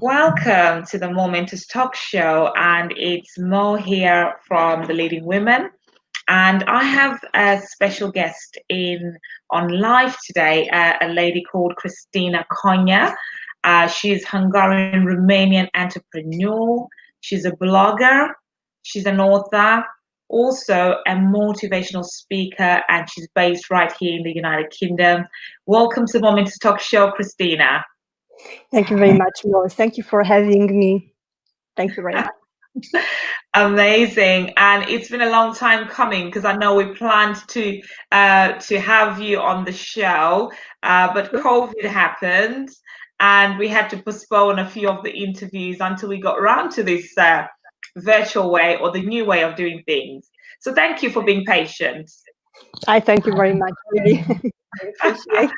Welcome to the Momentors talk show, and it's Mo here from the Leading Women. And I have a special guest in on live today, a lady called Christina Konya. She's Hungarian Romanian entrepreneur. She's a blogger. She's an author, also a motivational speaker, and she's based right here in the United Kingdom. Welcome to the Momentous Talk Show, Christina. Thank you very much, Mo. Thank you for having me. Thank you very much. Amazing, and it's been a long time coming because I know we planned to have you on the show, but COVID happened, and we had to postpone a few of the interviews until we got around to this virtual way or the new way of doing things. So thank you for being patient. I thank you very much. Really, I appreciate.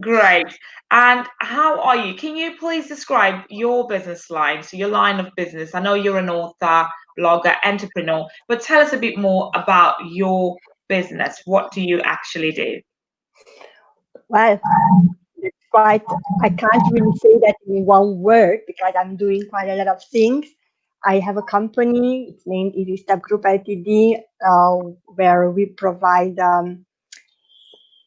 Great. And how are you? Can you please describe your business line? So your line of business. I know you're an author, blogger, entrepreneur, but tell us a bit more about your business. What do you actually do? Well, it's quite. I can't really say that in one word because I'm doing quite a lot of things. I have a company. It's named Easy Step Group Ltd, where we provide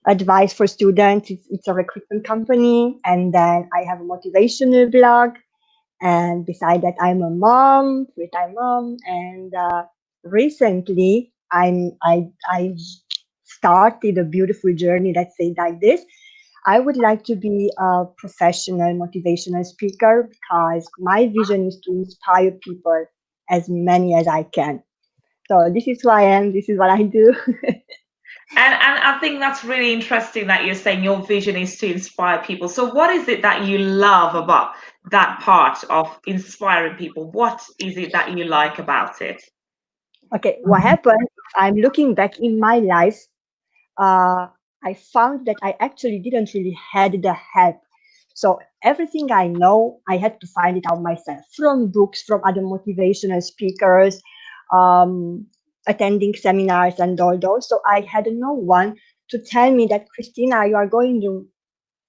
advice for students. It's a recruitment company, and then I have a motivational blog. And beside that, I'm a mom, full-time mom, and recently I started a beautiful journey. Let's say like this. I would like to be a professional motivational speaker because my vision is to inspire people as many as I can. So this is who I am. This is what I do. And I think that's really interesting that you're saying your vision is to inspire people. So what is it that you love about that part of inspiring people? What is it that you like about it? Okay, what happened? I'm looking back in my life. uh, I found that I actually didn't really had the help. So everything I know, I had to find it out myself from books, from other motivational speakers, um, attending seminars and all those. So I had no one to tell me that, Christina, you are going the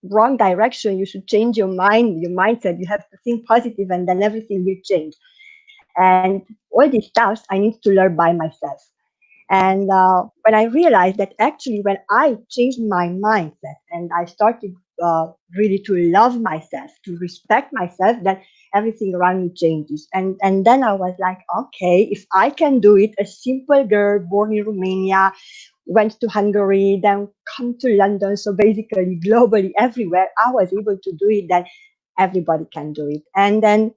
wrong direction. You should change your mind, your mindset. You have to think positive, and then everything will change. And all these stuff I need to learn by myself. And when I realized that actually, when I changed my mindset and I started really to love myself, to respect myself, then everything around me changes. And then I was like, okay, if I can do it, a simple girl born in Romania, went to Hungary, then come to London. So basically, globally, everywhere, I was able to do it. Then everybody can do it. And then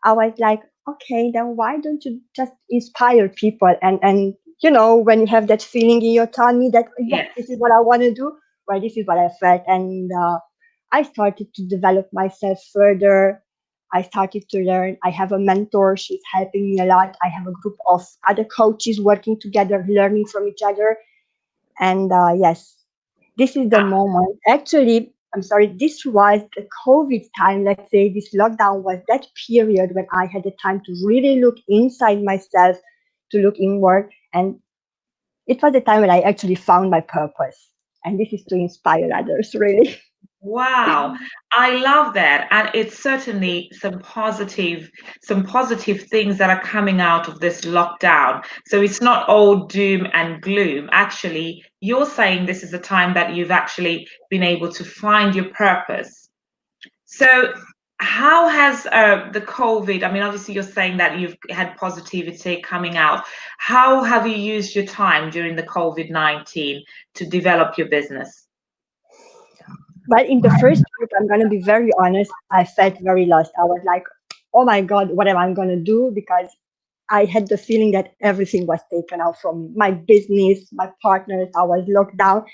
I was like, okay, then why don't you just inspire people? And when you have that feeling in your tummy that yes, Yes. this is what I want to do, well, this is what I felt, and I started to develop myself further. I started to learn. I have a mentor; she's helping me a lot. I have a group of other coaches working together, learning from each other, and yes, this is the moment. Actually, I'm sorry, this was the COVID time. Let's say this lockdown was that period when I had the time to really look inside myself, to look inward. And it was the time when I actually found my purpose. And this is to inspire others, really. Wow, I love that. And it's certainly some positive things that are coming out of this lockdown. So it's not all doom and gloom. Actually, you're saying this is a time that you've actually been able to find your purpose. So how has the COVID, I mean, obviously you're saying that you've had positivity coming out. How have you used your time during the COVID-19 to develop your business? But in the first week, I'm going to be very honest, I felt very lost. I was like, oh my God, what am I going to do? Because I had the feeling that everything was taken out from me. My business, my partners, I was locked down.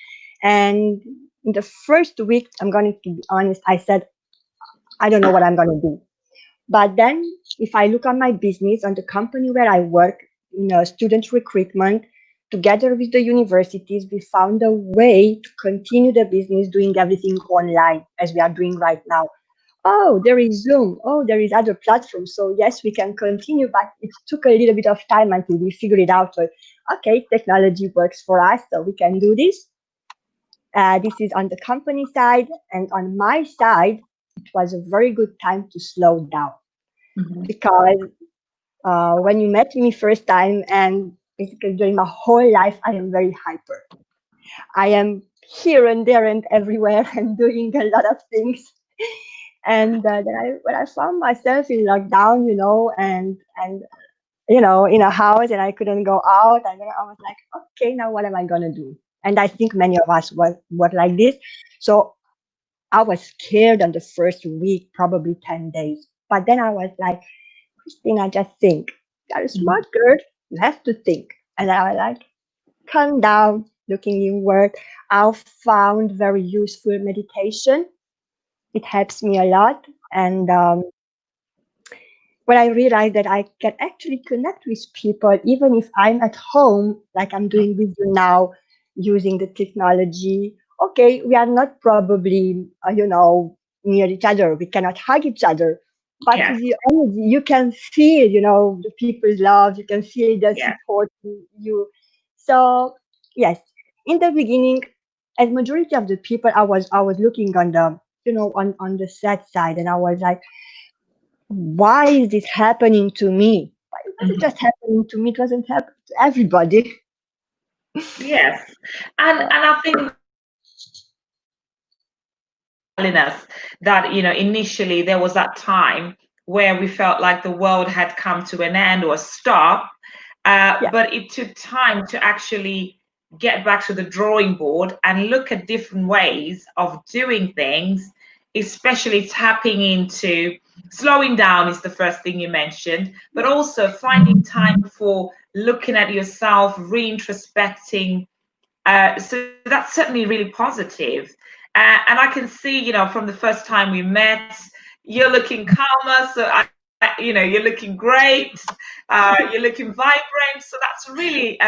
And in the first week, I'm going to be honest, I said, I don't know what I'm going to do. But then if I look at my business and the company where I work, student recruitment, together with the universities, we found a way to continue the business doing everything online as we are doing right now. Oh, there is Zoom. Oh, there is other platforms. So yes, we can continue, but it took a little bit of time until we figured it out. So, okay, technology works for us, so we can do this. This is on the company side, and on my side. it was a very good time to slow down Mhm. because when you met me first time and basically during my whole life, I am very hyper. I am here and there and everywhere and doing a lot of things. And then when I found myself in lockdown, in a house and I couldn't go out, and then I was like, okay, now what am I gonna do? And I think many of us were like this. So I was scared on the first week, probably 10 days. But then I was like, Christina, just think. You're a Mhm. smart girl. You have to think. And I was like, calm down, looking inward. I found very useful meditation. It helps me a lot. And when I realized that I can actually connect with people, even if I'm at home, like I'm doing with you now, using the technology. Okay, we are not probably, near each other. We cannot hug each other. But Yes, the energy, you can feel, the people's love. You can feel the yes, support you. So, yes, in the beginning, as majority of the people, I was looking on the, on the sad side, and I was like, why is this happening to me? Why was it mhm, just happening to me? It wasn't happening to everybody. yes. And I think telling us that, initially there was that time where we felt like the world had come to an end or a stop, Yeah, but it took time to actually get back to the drawing board and look at different ways of doing things, especially tapping into slowing down is the first thing you mentioned, but also finding time for looking at yourself, reintrospecting. So that's certainly really positive. And I can see, from the first time we met, you're looking calmer. So you're looking great. You're looking vibrant. So that's really,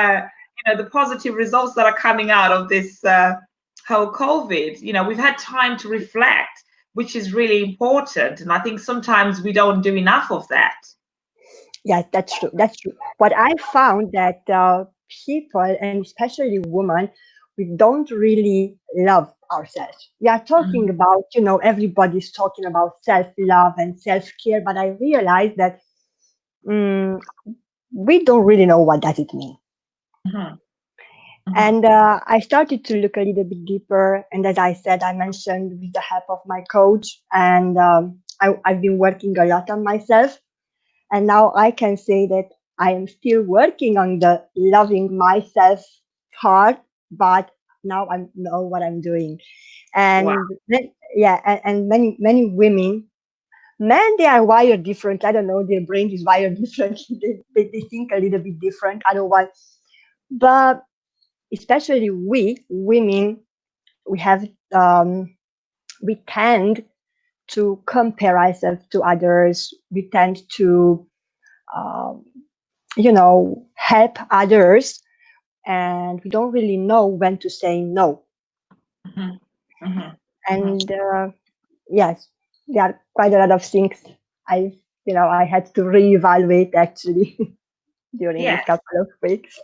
the positive results that are coming out of this whole COVID. We've had time to reflect, which is really important. And I think sometimes we don't do enough of that. yes, that's true. That's true. What I found that people, and especially women, we don't really love ourselves. We are talking Mhm, about, everybody's talking about self-love and self-care, but I realized that mm, we don't really know what does it mean. mhm, mhm. And I started to look a little bit deeper. And as I said, I mentioned with the help of my coach, and I've been working a lot on myself. And now I can say that I am still working on the loving myself part, but now I know what I'm doing. Wow. And yeah, and many women, men, they are wired different. I don't know, their brain is wired differently. They think a little bit different. I don't want, but especially we women, we have we tend to compare ourselves to others. We tend to um, help others, and we don't really know when to say no. Mhm, mhm, mhm. And yes, there are quite a lot of things I I had to reevaluate actually during this Yes. couple of weeks.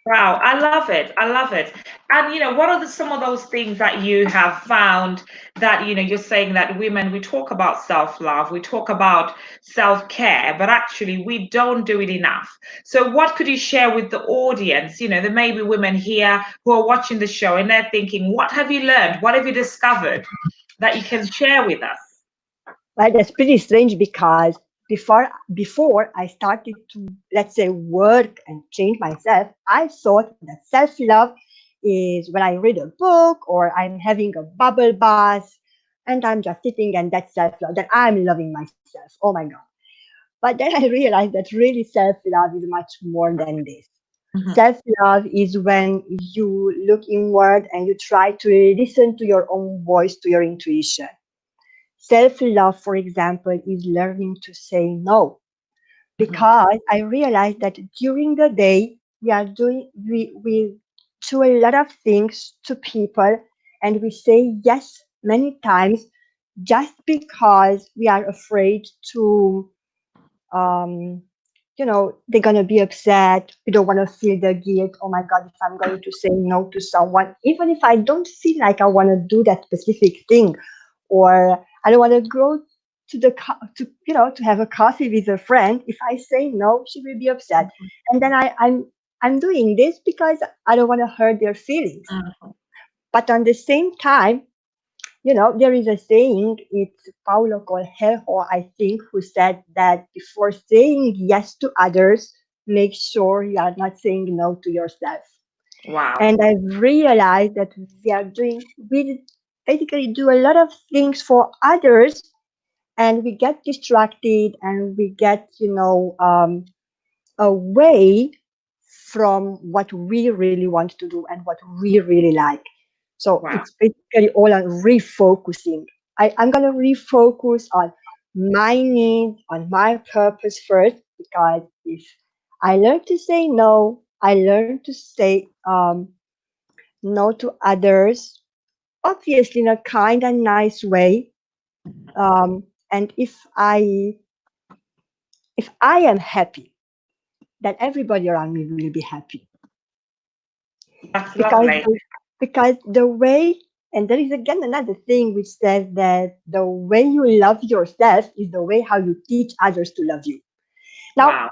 Wow, I love it. I love it. And what are some of those things that you have found that you're saying that women, we talk about self-love, we talk about self-care, but actually we don't do it enough. So what could you share with the audience? There may be women here who are watching the show and they're thinking, what have you learned? What have you discovered that you can share with us? Well, that's pretty strange because before I started to, let's say, work and change myself, I thought that self-love is when I read a book or I'm having a bubble bath and I'm just sitting, and that's self-love, that I'm loving myself. Oh my God. But then I realized that really self-love is much more than this. Mhm, Self-love is when you look inward and you try to listen to your own voice, to your intuition. Self love, for example, is learning to say no. mhm, Because I realized that during the day, we do a lot of things to people, and we say yes many times just because we are afraid to, um, they're going to be upset. We don't want to feel the guilt. Oh my God, if I'm going to say no to someone, even if I don't feel like I want to do that specific thing, or I don't want to go to to to have a coffee with a friend. If I say no, she will be upset, and then I'm doing this because I don't want to hurt their feelings. Mhm. But on the same time, there is a saying, it's Paulo Coelho, I think, who said that before saying yes to others, make sure you are not saying no to yourself. Wow. And I've realized that we basically do a lot of things for others, and we get distracted, and we get, away from what we really want to do and what we really like. So Wow. it's basically all on refocusing. I'm going to refocus on my needs, on my purpose first, because if I learn to say no, I learn to say no to others, obviously in a kind and nice way. And if I am happy, then everybody around me will be happy. That's because lovely. the, because the way, and there is again another thing which says that the way you love yourself is the way how you teach others to love you. Now, Wow.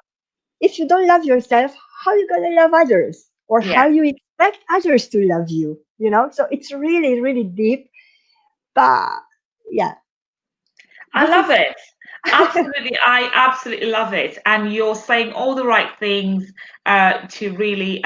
if you don't love yourself, how you gonna love others, or Yeah. how you expect others to love you? So it's really, really deep. But yeah, I this love is it. Absolutely. I absolutely love it. And you're saying all the right things to really,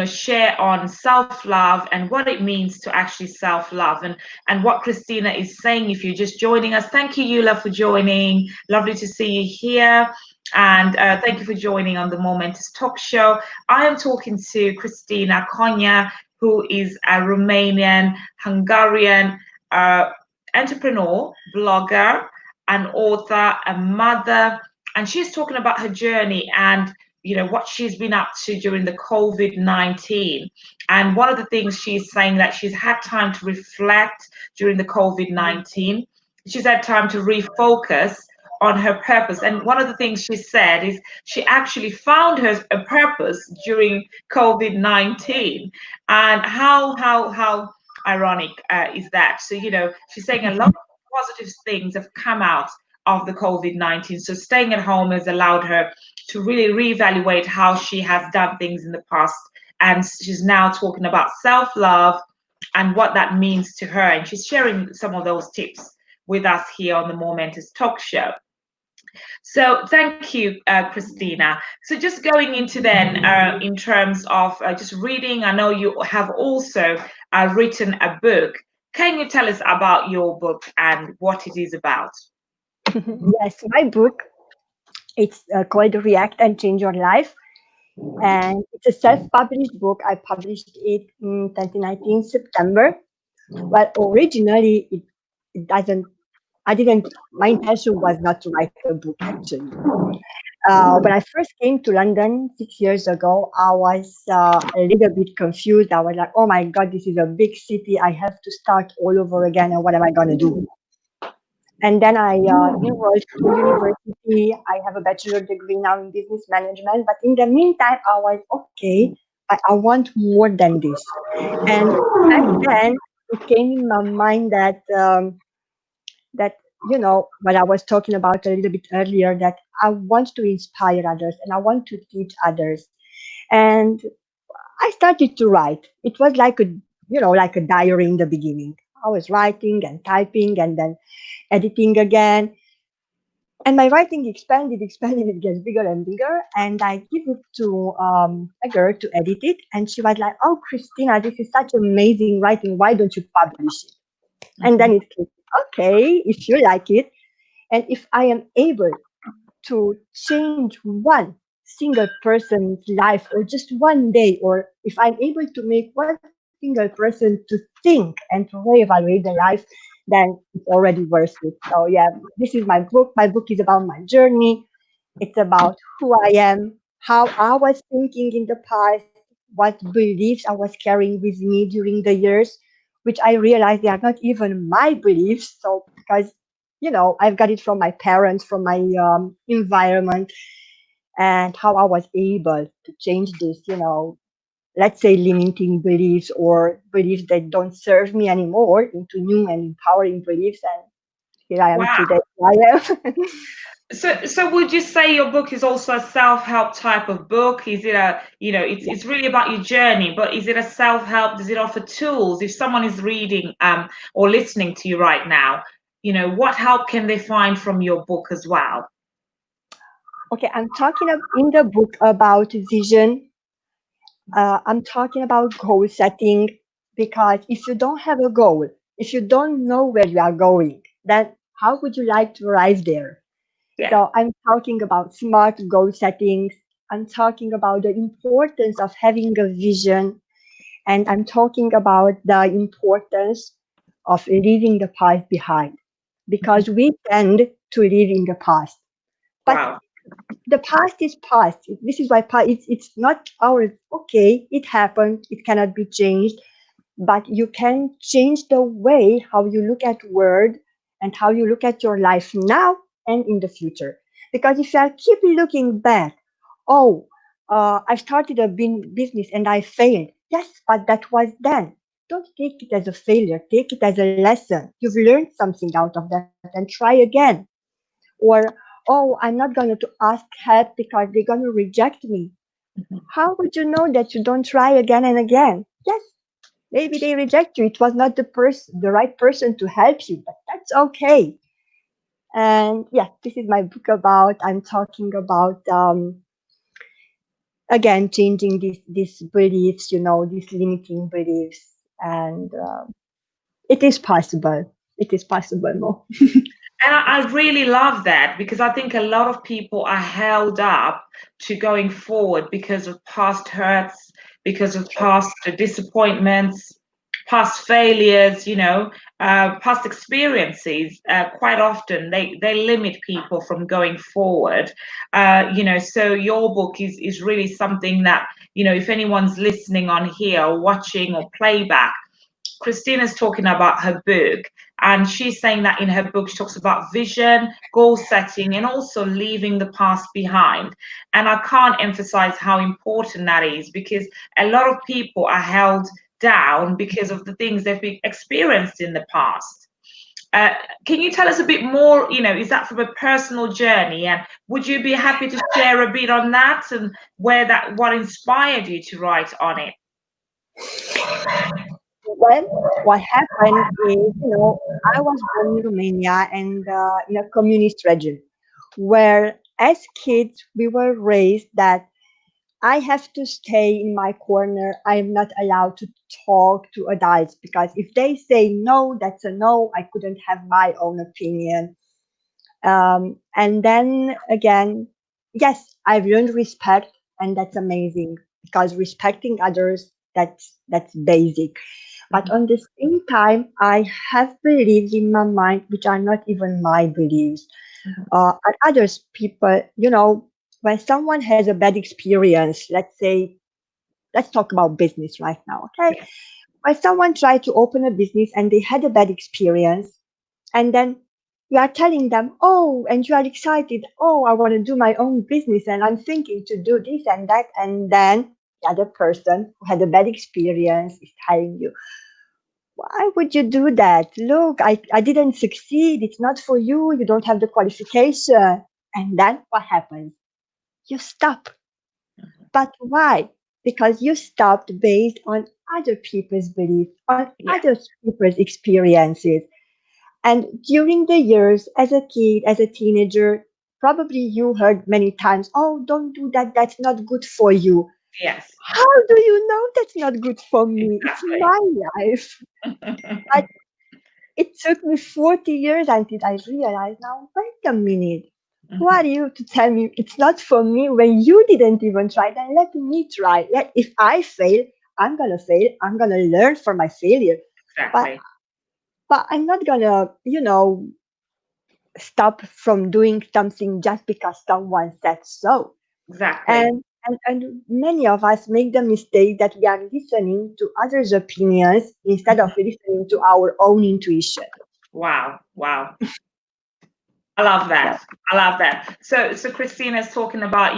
share on self-love and what it means to actually self-love and what Christina is saying. If you're just joining us, thank you, Eula, for joining. Lovely to see you here. And thank you for joining on the Momentous Talk Show. I am talking to Christina Konya, who is a Romanian, Hungarian, uh, entrepreneur, blogger, an author, a mother, and she's talking about her journey and what she's been up to during the COVID-19. And one of the things she's saying that she's had time to reflect during the COVID-19. She's had time to refocus on her purpose. And one of the things she said is she actually found her a purpose during COVID-19. And how ironic is that? So, she's saying a lot of positive things have come out of the COVID-19. So, staying at home has allowed her to really reevaluate how she has done things in the past. And she's now talking about self love and what that means to her. And she's sharing some of those tips with us here on the Momentous Talk Show. So thank you, Christina. So just going into then in terms of just reading, I know you have also written a book. Can you tell us about your book and what it is about? yes, my book. It's called React and Change Your Life, and it's a self-published book. I published it in 2019 September. Well, originally it doesn't. I didn't. My intention was not to write a book actually. When I first came to London 6 years ago, I was a little bit confused. I was like, "Oh my God, this is a big city. I have to start all over again, and what am I gonna do?" And then I enrolled to university. I have a bachelor degree now in business management. But in the meantime, I was okay. I want more than this. And back then, it came in my mind that what I was talking about a little bit earlier, that I want to inspire others and I want to teach others. And I started to write. It was like a diary in the beginning. I was writing and typing and then editing again, and my writing expanded, it gets bigger and bigger. And I give it to a girl to edit it. And she was like, "Oh, Christina, this is such amazing writing. Why don't you publish it?" And then Mhm. it clicked. Okay, if you like it, and if I am able to change one single person's life, or just one day, or if I'm able to make one single person to think and to reevaluate their life, then it's already worth it. So yeah, this is my book. My book is about my journey. It's about who I am, how I was thinking in the past, what beliefs I was carrying with me during the years, which I realized they are not even my beliefs. So because I've got it from my parents, from my environment, and how I was able to change this, let's say, limiting beliefs or beliefs that don't serve me anymore into new and empowering beliefs. And here I am Wow. today. I am. So would you say your book is also a self-help type of book? Is it a, Yeah. it's really about your journey, but is it a self-help? Does it offer tools? If someone is reading or listening to you right now, what help can they find from your book as well? Okay, I'm talking in the book about vision. I'm talking about goal setting because if you don't have a goal, if you don't know where you are going, then how would you like to arrive there? Yeah. So I'm talking about smart goal settings. I'm talking about the importance of having a vision. And I'm talking about the importance of leaving the past behind Mhm. because we tend to live in the past. But Wow. the past is past. This is why it's not ours. Okay, it happened. It cannot be changed, but you can change the way how you look at world and how you look at your life now and in the future. Because if you keep looking back, oh, I started a business and I failed. Yes, but that was then. Don't take it as a failure. Take it as a lesson. You've learned something out of that and try again. Or, oh, I'm not going to ask help because they're going to reject me. Mhm. How would you know that you don't try again and again? Yes, maybe they reject you. It was not the right person to help you, but that's okay. And yeah, this is my book about. I'm talking about again changing these beliefs, these limiting beliefs, and it is possible. It is possible, Mo. And I really love that because I think a lot of people are held up to going forward because of past hurts, because of past disappointments, past failures, past experiences. Quite often they limit people from going forward. So your book is really something that, if anyone's listening on here or watching or playback, Christina's talking about her book, and she's saying that in her book, she talks about vision, goal setting, and also leaving the past behind. And I can't emphasize how important that is because a lot of people are held down because of the things they've been experienced in the past. Uh, can you tell us a bit more? Is that from a personal journey? And would you be happy to share a bit on that and what inspired you to write on it? Well, what happened is, I was born in Romania and in a communist region where, as kids, we were raised that I have to stay in my corner. I'm not allowed to talk to adults because if they say no, that's a no. I couldn't have my own opinion. And then again, yes, I've learned respect, and that's amazing because respecting others, that's basic. But Mhm. on the same time, I have beliefs in my mind which are not even my beliefs. Mhm. And others people, when someone has a bad experience, let's say, let's talk about business right now, okay? Yeah. When someone tried to open a business and they had a bad experience, and then you are telling them, oh, and you are excited, oh, I want to do my own business and I'm thinking to do this and that, and then the other person who had a bad experience is telling you, why would you do that? Look, I didn't succeed. It's not for you. You don't have the qualification. And then what happens? You stop. But why? Because you stopped based on other people's beliefs, on Yeah. other people's experiences. And during the years, as a kid, as a teenager, probably you heard many times, oh, don't do that. That's not good for you. Yes. How do you know that's not good for me? It's Exactly. my life. But it took me 40 years until I realized now, wait a minute. Who Mhm. are you to tell me it's not for me when you didn't even try? Then let me try. If I fail, I'm going to fail. I'm going to learn from my failure. But, Exactly. but I'm not going to, stop from doing something just because someone said so. Exactly. And many of us make the mistake that we are listening to others' opinions instead of Mhm. listening to our own intuition. Wow. Wow. I love Yeah. that. I love that. So Christina's talking about,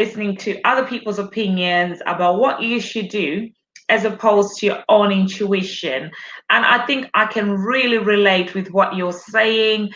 listening to other people's opinions about what you should do as opposed to your own intuition. And I think I can really relate with what you're saying,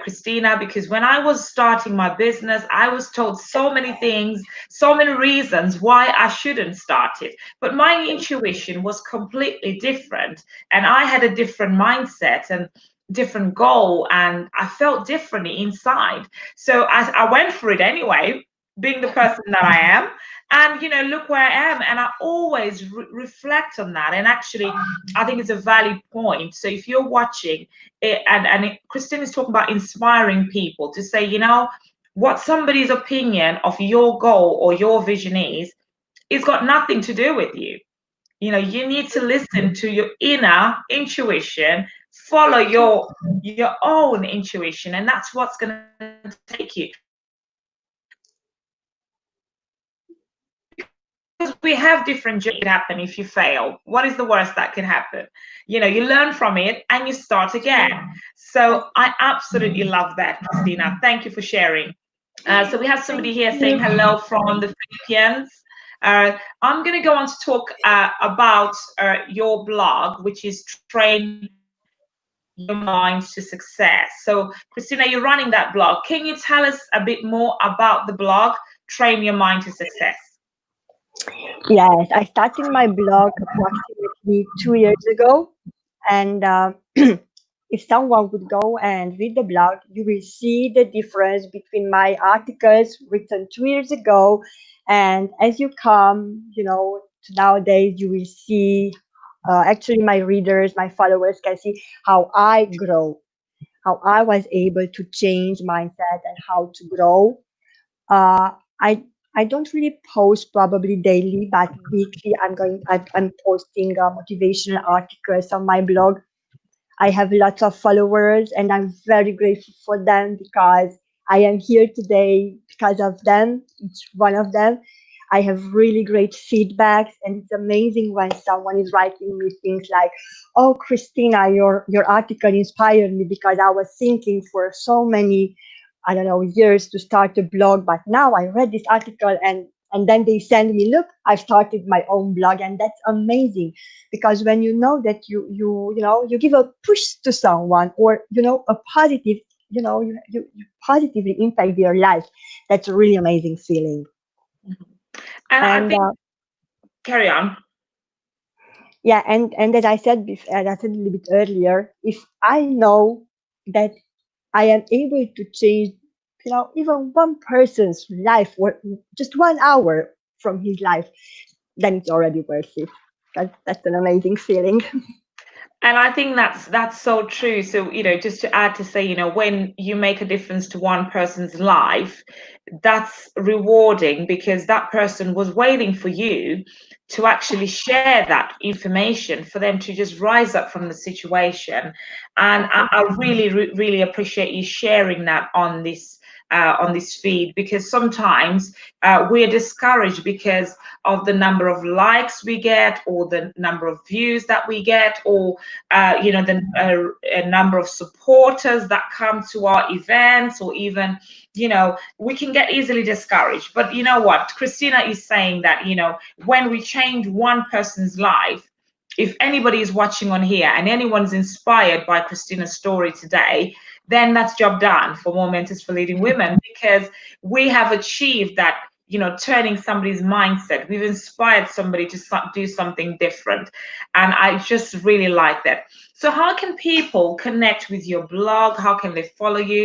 Christina, because when I was starting my business, I was told so many things, so many reasons why I shouldn't start it. But my intuition was completely different, and I had a different mindset. And different goal, and I felt differently inside. So I went for it anyway, being the person that I am. And look where I am. And I always reflect on that. And actually, I think it's a valid point. So if you're watching it, Christine is talking about inspiring people to say, what somebody's opinion of your goal or your vision is, it's got nothing to do with you. You need to listen to your inner intuition, follow your own intuition, and that's what's going to take you. Because we have different journeys. Because we have different journeys. Could happen if you fail? What is the worst that can happen? You learn from it and you start again. So I absolutely love that, Christina. Thank you for sharing. So we have somebody Thank here saying you. hello from the Philippines. I'm going to go on to talk about your blog, which is Train Your Mind to Success. So, Christina, you're running that blog. Can you tell us a bit more about the blog, Train Your Mind to Success? Yes, I started my blog approximately 2 years ago, and if someone would go and read the blog, you will see the difference between my articles written 2 years ago, and as you come, to nowadays, you will see. Actually, my readers, my followers can see how I grow, how I was able to change mindset and how to grow. Uh, I I don't really post probably daily, but weekly I'm posting motivational articles on my blog. I have lots of followers, and I'm very grateful for them because I am here today because of them, each one of them. I have really great feedbacks, and it's amazing when someone is writing me things like, "Oh, Christina, your article inspired me because I was thinking for so many, I don't know, years to start a blog, but now I read this article and then they send me, look, I started my own blog, and that's amazing because when you know that you give a push to someone or a positive you positively impact their life, that's a really amazing feeling. And I And think, carry on. yeah, and as I said a little bit earlier, if I know that I am able to change even one person's life or just 1 hour from his life, then it's already worth it. That's an amazing feeling. And I think that's so true. So, just to add to say, when you make a difference to one person's life, that's rewarding because that person was waiting for you to actually share that information for them to just rise up from the situation. And I really, really appreciate you sharing that on this feed, because sometimes we're discouraged because of the number of likes we get or the number of views that we get, or the a number of supporters that come to our events, or even we can get easily discouraged. But you know what, Christina is saying that when we change one person's life, if anybody is watching on here and anyone's inspired by Christina's story today, then that's job done for Momentors for Leading Women, because we have achieved that, turning somebody's mindset. We've inspired somebody to do something different. And I just really like that. So how can people connect with your blog? How can they follow you?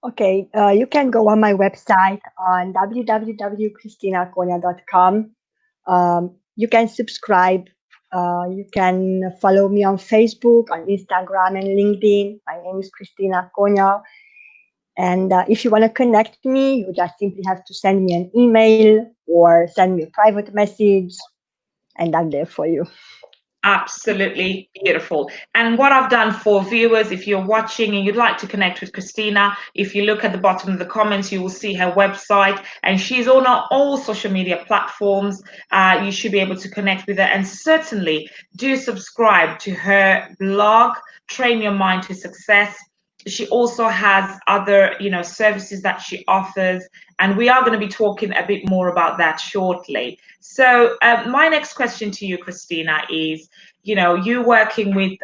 Okay, you can go on my website on www.christinaconia.com. You can subscribe. You can follow me on Facebook, on Instagram, and LinkedIn. My name is Christina Konya. And if you want to connect me, you just simply have to send me an email or send me a private message, and I'm there for you. Absolutely beautiful. And what I've done for viewers, if you're watching and you'd like to connect with Christina, if you look at the bottom of the comments, you will see her website, and she's on all social media platforms. You should be able to connect with her, and certainly do subscribe to her blog, train your mind to success. She also has other, services that she offers, and we are going to be talking a bit more about that shortly. So, my next question to you, Christina, is, you working with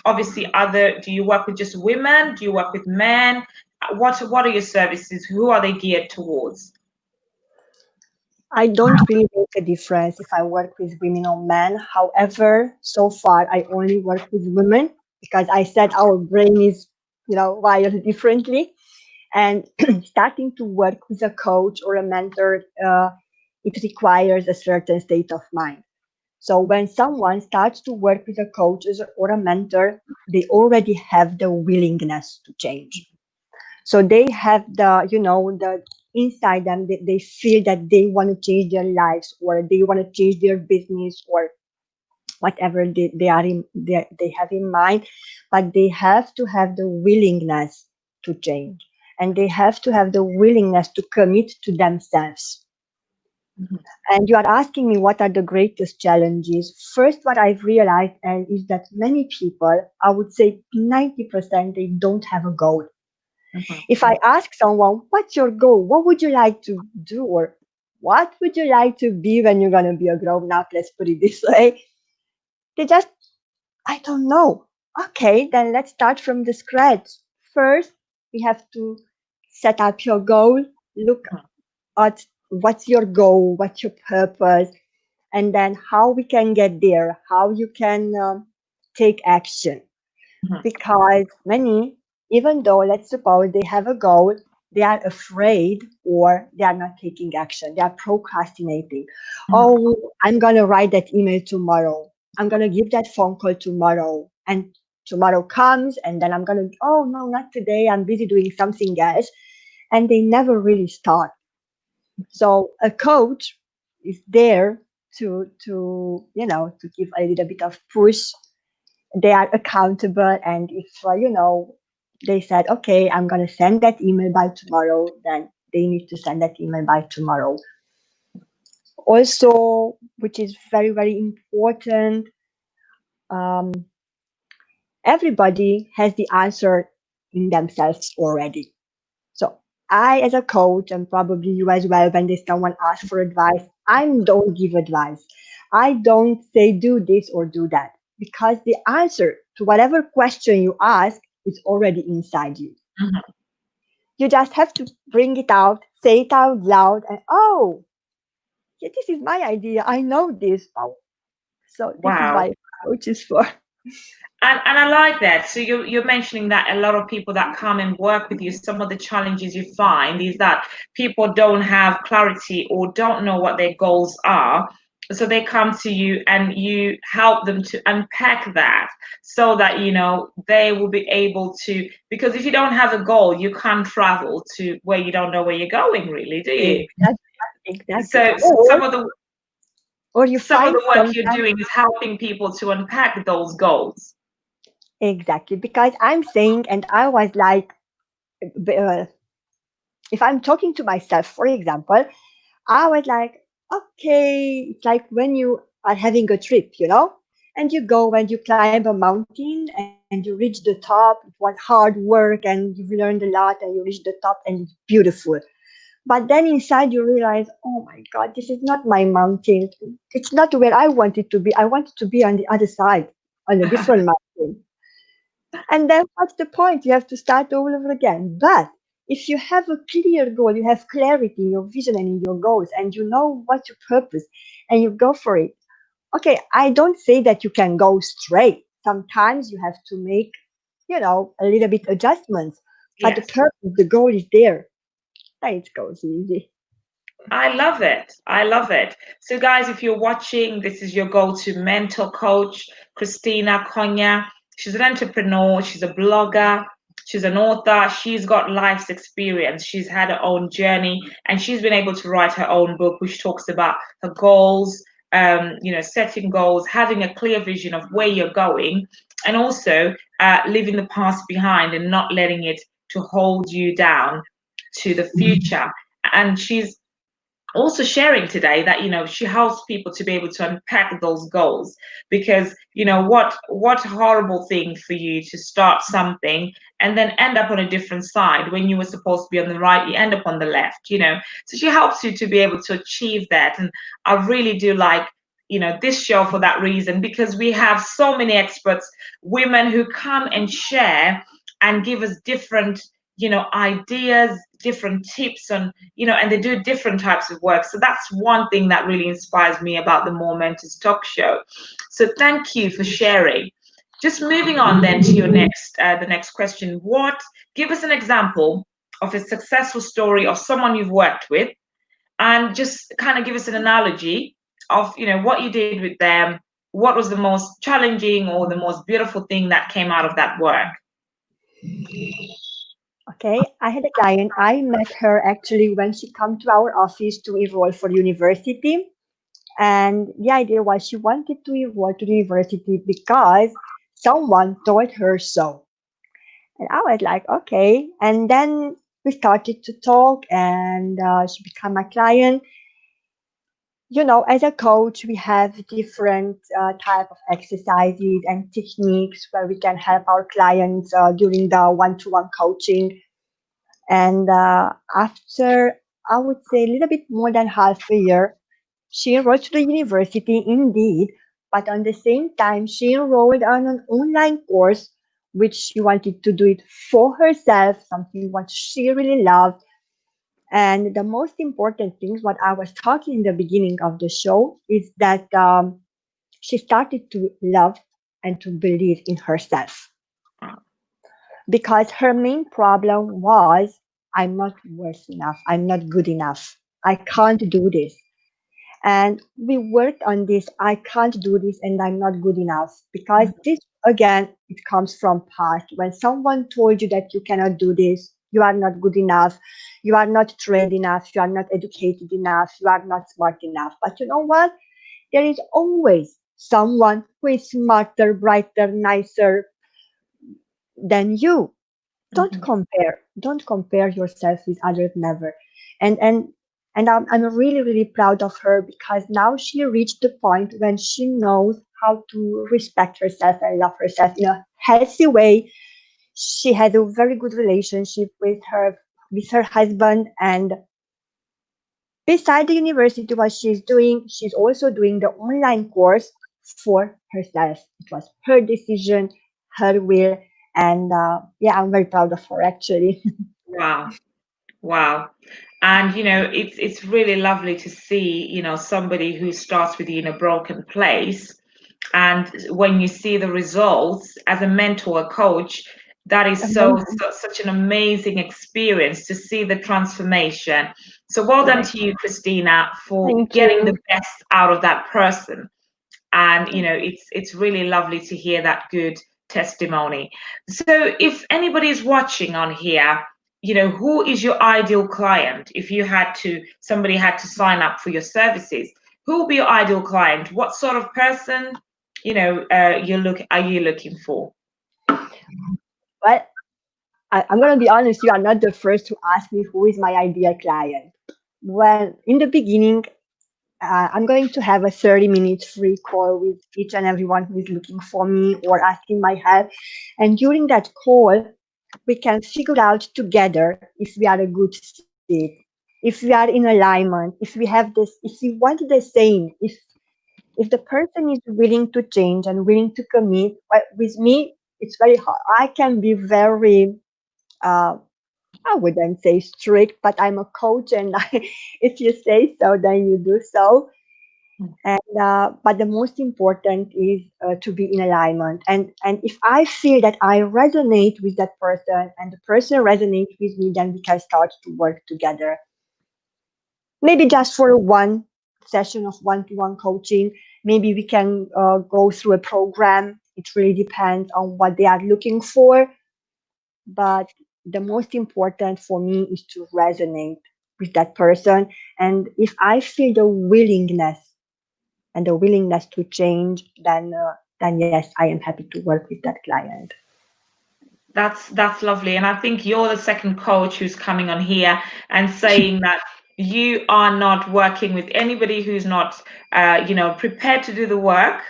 obviously other. Do you work with just women? Do you work with men? What are your services? Who are they geared towards? I don't really make a difference if I work with women or men. However, so far I only work with women because I said our brain is, wired differently. And starting to work with a coach or a mentor, it requires a certain state of mind. So when someone starts to work with a coach or a mentor, they already have the willingness to change. So they have the inside them, they feel that they want to change their lives, or they want to change their business, or whatever they have in mind. But they have to have the willingness to change, and they have to have the willingness to commit to themselves. Mhm, And you are asking me what are the greatest challenges. First, what I've realized is that many people, I would say 90%, they don't have a goal. mhm, If I ask someone, what's your goal? What would you like to do? Or what would you like to be when you're going to be a grown up? Let's put it this way. They just, I don't know. Okay, then let's start from the scratch. First, we have to set up your goal, look at what's your goal, what's your purpose, and then how we can get there, how you can take action. mhm, Because many, even though let's suppose they have a goal, they are afraid or they are not taking action. They are procrastinating. mhm, Oh, I'm going to write that email tomorrow. I'm going to give that phone call tomorrow. And tomorrow comes, and then I'm going to, oh, no, not today. I'm busy doing something else. And they never really start. So a coach is there to give a little bit of push. They are accountable, and if they said, okay, I'm going to send that email by tomorrow, then they need to send that email by tomorrow. Also, which is very, very important, um, everybody has the answer in themselves already. So I, as a coach, and probably you as well, when there's someone asks for advice, I don't give advice. I don't say do this or do that, because the answer to whatever question you ask is already inside you. mhm. You just have to bring it out, say it out loud, and oh, yeah, this is my idea. I know this. Oh, so this is Wow. what coach is for. And I like that. So you're mentioning that a lot of people that come and work with you, some of the challenges you find is that people don't have clarity or don't know what their goals are. So they come to you and you help them to unpack that so that they will be able to, because if you don't have a goal, you can't travel to where you don't know where you're going, really, do you? Exactly, exactly. So Or you some of find the work you're sometimes. doing is helping people to unpack those goals. Exactly, because I'm saying, and I was like, uh, if I'm talking to myself, for example, I was like, okay, it's like when you are having a trip, and you go and you climb a mountain and you reach the top. It was hard work and you've learned a lot and you reach the top and it's beautiful. But then inside you realize, oh my God, this is not my mountain. It's not where I want it to be. I want it to be on the other side, on a different mountain. And then what's the point? You have to start all over again. But if you have a clear goal, you have clarity in your vision and in your goals, and you know what's your purpose, and you go for it. Okay, I don't say that you can go straight. Sometimes you have to make, a little bit adjustments. But the Yes. purpose, the goal is there. Then it goes easy. I love it. I love it. So, guys, if you're watching, this is your go to mental coach, Christina Konya. She's an entrepreneur, she's a blogger, she's an author, she's got life's experience, she's had her own journey, and she's been able to write her own book, which talks about her goals, setting goals, having a clear vision of where you're going, and also leaving the past behind and not letting it to hold you down to the future. And she's also sharing today that she helps people to be able to unpack those goals, because what horrible thing for you to start something and then end up on a different side. When you were supposed to be on the right, you end up on the left. So she helps you to be able to achieve that. And I really do like this show for that reason, because we have so many experts, women, who come and share and give us different ideas, different tips on, and they do different types of work. So that's one thing that really inspires me about the Momentors talk show. So thank you for sharing. Just moving on then to your the next question. Give us an example of a successful story of someone you've worked with, and just kind of give us an analogy of, what you did with them. What was the most challenging or the most beautiful thing that came out of that work? Okay, I had a client. I met her actually when she come to our office to enroll for university. And the idea was she wanted to enroll to the university because someone told her so. And I was like, okay. And then we started to talk, and she became my client. As a coach, we have different type of exercises and techniques where we can help our clients during the one-to-one coaching. And after, I would say, a little bit more than half a year, she enrolled to the university indeed, but on the same time, she enrolled on an online course, which she wanted to do it for herself, something what she really loved. And the most important things, what I was talking in the beginning of the show, is that she started to love and to believe in herself, because her main problem was, I'm not worth enough, I'm not good enough, I can't do this. And we worked on this, I can't do this and I'm not good enough, because this, again, it comes from past, when someone told you that you cannot do this, you are not good enough, you are not trained enough, you are not educated enough, you are not smart enough. But you know what, there is always someone who is smarter, brighter, nicer than you. Don't Mhm. compare, don't compare yourself with others, never. And and and I'm really really proud of her, because now she reached the point when she knows how to respect herself and love herself in a healthy way. She has a very good relationship with her husband, and beside the university, what she's doing, she's also doing the online course for herself. It was her decision, her will, and yeah, I'm very proud of her actually. Wow. Wow. And it's really lovely to see, somebody who starts with you in a broken place. And when you see the results as a mentor, a coach, that is Amazing. such an amazing experience to see the transformation. So well done to you, Christina, for Thank getting the you. best out of that person. And it's really lovely to hear that good testimony. So if anybody is watching on here, who is your ideal client? If somebody had to sign up for your services, who will be your ideal client? What sort of person are you looking for? Well, I'm going to be honest, you are not the first to ask me who is my ideal client. Well, in the beginning, I'm going to have a 30 minutes free call with each and everyone who is looking for me or asking my help. And during that call, we can figure out together if we are a good fit, if we are in alignment, if we have this, if we want the same, if the person is willing to change and willing to commit. Well, with me, it's very hard. I can be very, uh, I wouldn't say strict, but I'm a coach, and if you say so, then you do so. And but the most important is to be in alignment. And if I feel that I resonate with that person and the person resonates with me, then we can start to work together. Maybe just for one session of one-to-one coaching. Maybe we can go through a program. It really depends on what they are looking for. But the most important for me is to resonate with that person. And if I feel the willingness and the willingness to change, then yes, I am happy to work with that client. That's lovely. And I think you're the second coach who's coming on here and saying that, you are not working with anybody who's not, prepared to do the work.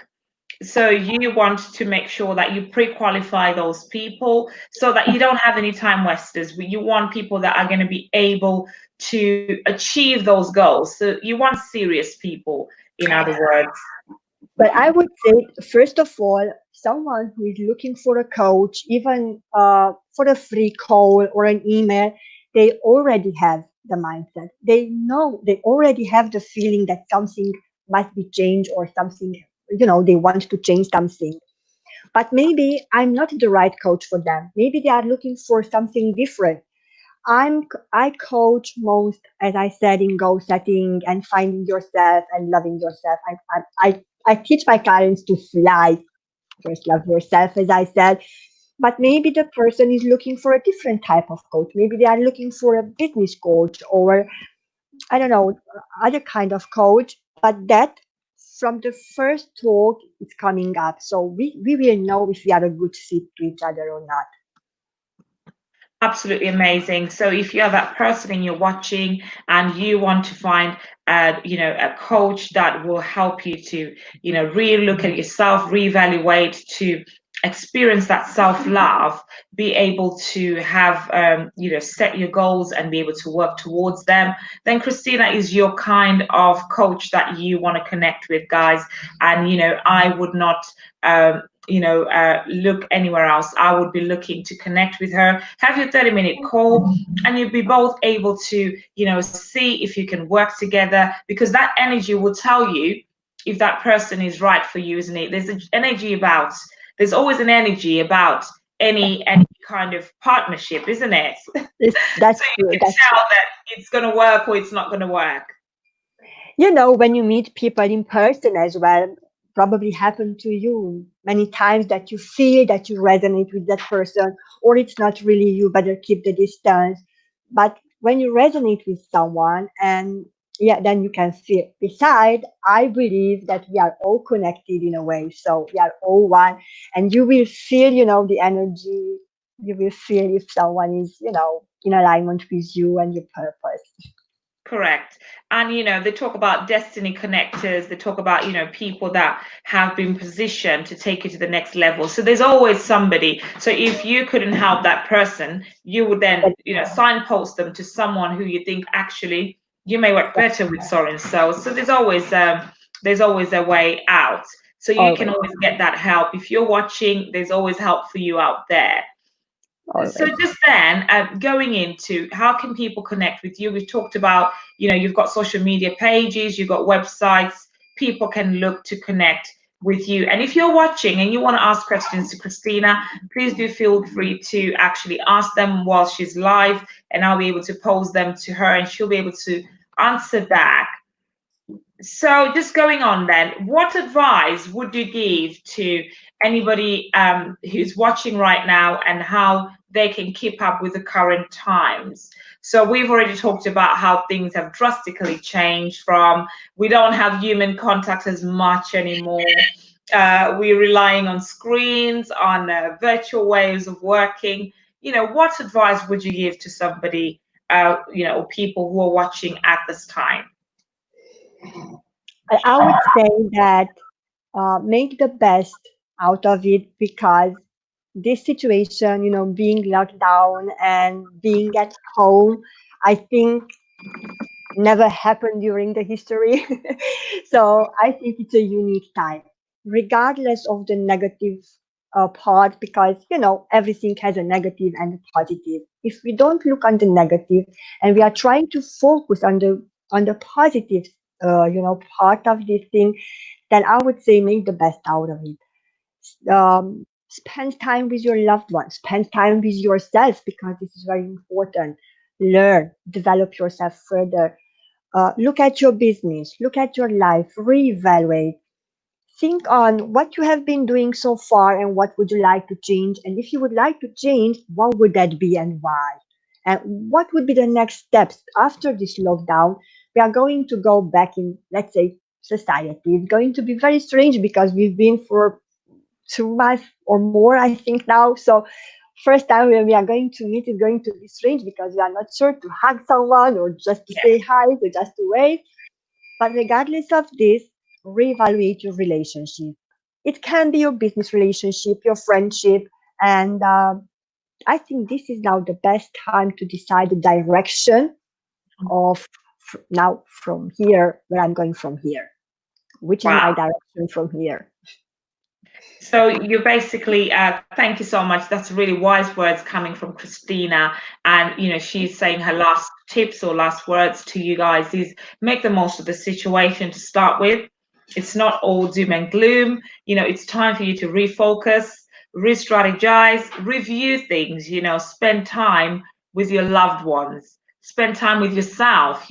So you want to make sure that you pre-qualify those people so that you don't have any time wasters. You want people that are going to be able to achieve those goals. So you want serious people, in other words. But I would say, first of all, someone who is looking for a coach, even for a free call or an email, they already have the mindset. They know, they already have the feeling that something must be changed or something, they want to change something. But maybe I'm not the right coach for them. Maybe they are looking for something different. I coach most, as I said, in goal setting and finding yourself and loving yourself. I teach my clients to fly. First, love yourself, as I said. But maybe the person is looking for a different type of coach. Maybe they are looking for a business coach or, I don't know, other kind of coach. But that, from the first talk, it's coming up. So we will know if we are a good fit to each other or not. Absolutely amazing. So if you're that person and you're watching and you want to find a coach that will help you to, really look at yourself, reevaluate, to experience that self-love, be able to have set your goals and be able to work towards them, then Christina is your kind of coach that you want to connect with, guys. And I would not look anywhere else. I would be looking to connect with her, have your 30-minute call, and you'll be both able to, see if you can work together, because that energy will tell you if that person is right for you, isn't it? There's always an energy about any kind of partnership, isn't it? That's So you true. can That's true. tell that it's going to work or it's not going to work. When you meet people in person as well, probably happened to you many times that you feel that you resonate with that person, or it's not really you, better keep the distance. But when you resonate with someone, and yeah, then you can feel. Beside, I believe that we are all connected in a way, so we are all one, and you will feel, the energy. You will feel if someone is, in alignment with you and your purpose. Correct. And they talk about destiny connectors, they talk about, people that have been positioned to take you to the next level. So there's always somebody. So if you couldn't help that person, you would then, signpost them to someone who you think actually you may work better with so and so. So there's always a way out. So you can Always, always get that help. If you're watching, there's always help for you out there. So always. just then, going into how can people connect with you? We've talked about, you've got social media pages, you've got websites, people can look to connect with you. And if you're watching and you want to ask questions to Christina, please do feel free to actually ask them while she's live, and I'll be able to pose them to her and she'll be able to answer back. So just going on then, what advice would you give to anybody who's watching right now and how they can keep up with the current times? So we've already talked about how things have drastically changed from we don't have human contact as much anymore. We're relying on screens, on virtual ways of working. What advice would you give to somebody, or people who are watching at this time? I would say that make the best out of it, because this situation, being locked down and being at home, I think never happened during the history. So I think it's a unique time, regardless of the negative part, because everything has a negative and a positive. If we don't look on the negative and we are trying to focus on the positive, part of this thing, then I would say make the best out of it. Spend time with your loved ones, spend time with yourself, because this is very important. Learn, develop yourself further. Look at your business, look at your life, reevaluate. Think on what you have been doing so far and what would you like to change. And if you would like to change, what would that be and why? And what would be the next steps after this lockdown? We are going to go back in, let's say, society. It's going to be very strange because we've been for 2 months or more, I think now. So First time when we are going to meet is going to be strange because we are not sure to hug someone or just to say hi or just to wave. But regardless of this, reevaluate your relationship. It can be your business relationship, your friendship, and I think this is now the best time to decide the direction of now from here, where I'm going from here, which is my Wow. direction from here. So you basically, thank you so much. That's really wise words coming from Christina. And, she's saying her last tips or last words to you guys is make the most of the situation to start with. It's not all doom and gloom. It's time for you to refocus, re-strategize, review things, spend time with your loved ones, spend time with yourself,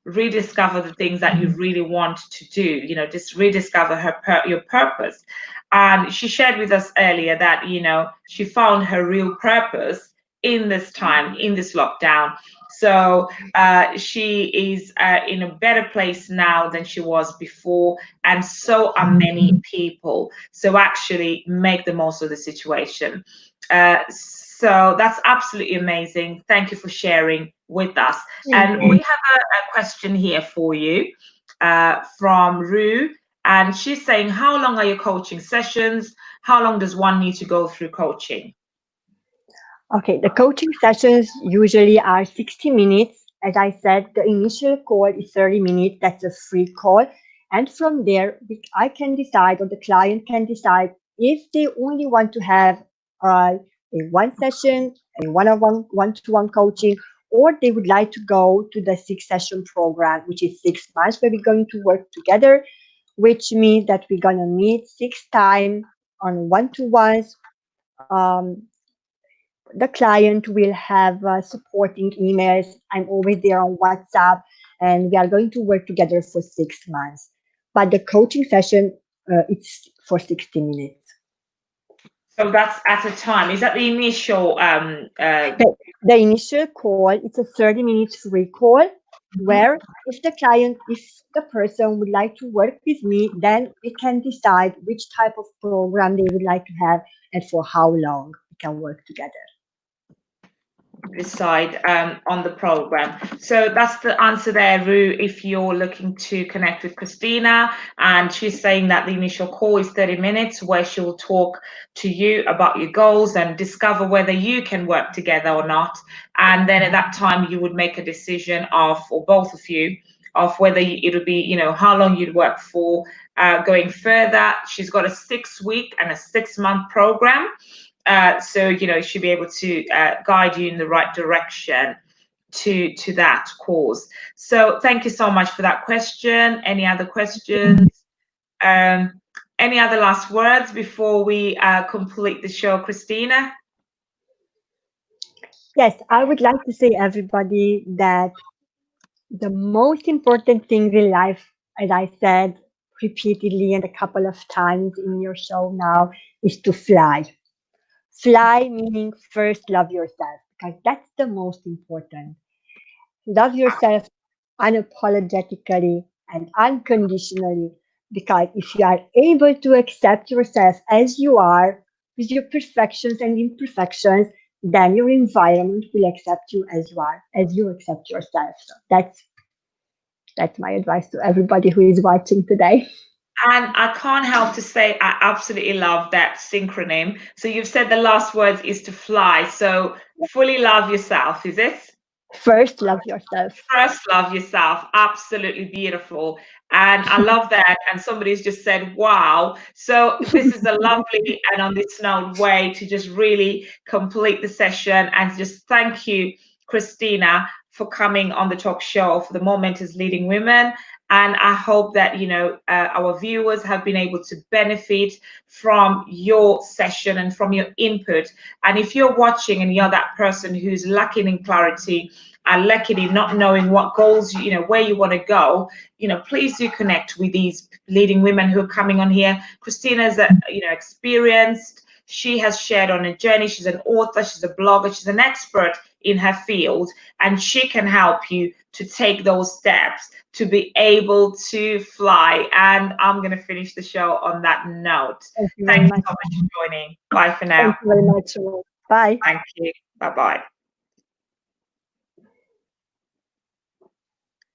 rediscover the things that you really want to do, just rediscover your purpose. And she shared with us earlier that, she found her real purpose in this time, in this lockdown. So she is in a better place now than she was before. And so are many people. So actually make the most of the situation. So that's absolutely amazing. Thank you for sharing with us. Thank And we you. have a question here for you from Rue. And she's saying, how long are your coaching sessions? How long does one need to go through coaching? Okay, the coaching sessions usually are 60 minutes. As I said, the initial call is 30 minutes. That's a free call. And from there, I can decide, or the client can decide, if they only want to have a one session, a one-on-one, one-to-one coaching, or they would like to go to the 6 session program, which is 6 months, where we're going to work together, which means that we're going to meet 6 times on one-to-ones. Um, the client will have supporting emails. I'm always there on WhatsApp, and we are going to work together for 6 months. But the coaching session, it's for 60 minutes. So that's at a time. Is that the initial The initial call, it's a 30 minutes free call mhm. where if the person would like to work with me, then we can decide which type of program they would like to have and for how long we can work together. Decide on the program. So that's the answer there, Rue, if you're looking to connect with Christina. And she's saying that the initial call is 30 minutes where she will talk to you about your goals and discover whether you can work together or not. And then at that time, you would make a decision of, or both of you, of whether it'll be, how long you'd work for going further. She's got a 6 week and a 6 month program. So she'll be able to guide you in the right direction to that cause. So thank you so much for that question. Any other questions? Um, any other last words before we complete the show, Christina? Yes, I would like to say everybody that the most important thing in life, as I said repeatedly and a couple of times in your show now, is to fly. Fly meaning first love yourself, because that's the most important. Love yourself unapologetically and unconditionally, because if you are able to accept yourself as you are, with your perfections and imperfections, then your environment will accept you as you are, as you accept yourself. So that's my advice to everybody who is watching today. And I can't help to say I absolutely love that syncronym. So you've said the last words is to fly. So fully love yourself, is it? First, love yourself. First love yourself. Absolutely beautiful. And I love that. And somebody's just said, wow. So this is a lovely and on this note way to just really complete the session and just thank you, Christina, for coming on the talk show for the Momentors Leading Women. And I hope that our viewers have been able to benefit from your session and from your input. And if you're watching and you're that person who's lacking in clarity, and luckily not knowing what goals where you want to go, please do connect with these leading women who are coming on here. Christina's experienced. She has shared on a journey. She's an author, she's a blogger, she's an expert in her field, and she can help you to take those steps to be able to fly. And I'm going to finish the show on that note. Thank you very Thank you much. so much for joining. Bye for now. Thank you very much. Bye. Thank you. Bye bye.